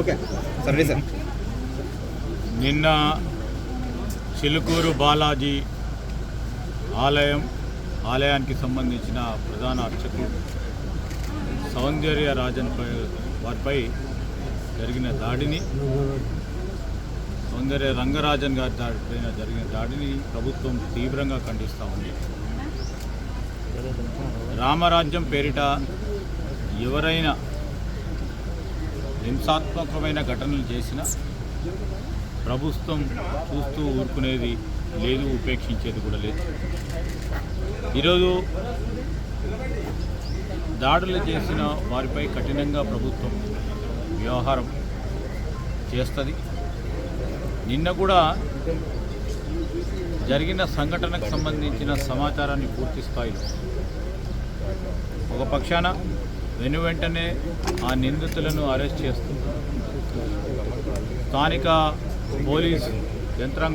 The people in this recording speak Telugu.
ఓకే సరే సార్. నిన్న చిలుకూరు బాలాజీ ఆలయానికి సంబంధించిన ప్రధాన అర్చకుడు సౌందర్య రాజన్ వారిపై జరిగిన దాడిని, సౌందర్య రంగరాజన్ గారి దాడిపైన జరిగిన దాడిని ప్రభుత్వం తీవ్రంగా ఖండిస్తూ ఉంది. రామరాజ్యం పేరిట ఎవరైనా హింసాత్మకమైన ఘటనలు చేసినా ప్రభుత్వం చూస్తూ ఊరుకునేది లేదు, ఉపేక్షించేది కూడా లేదు. ఈరోజు దాడులు చేసిన వారిపై కఠినంగా ప్రభుత్వం వ్యవహారం చేస్తుంది. నిన్న కూడా జరిగిన సంఘటనకు సంబంధించిన సమాచారాన్ని పూర్తి స్థాయిలో ఒక పక్షాన వెంటనే ఆ నిందితులను అరెస్ట్ చేస్తూ స్థానిక పోలీస్ యంత్రాంగం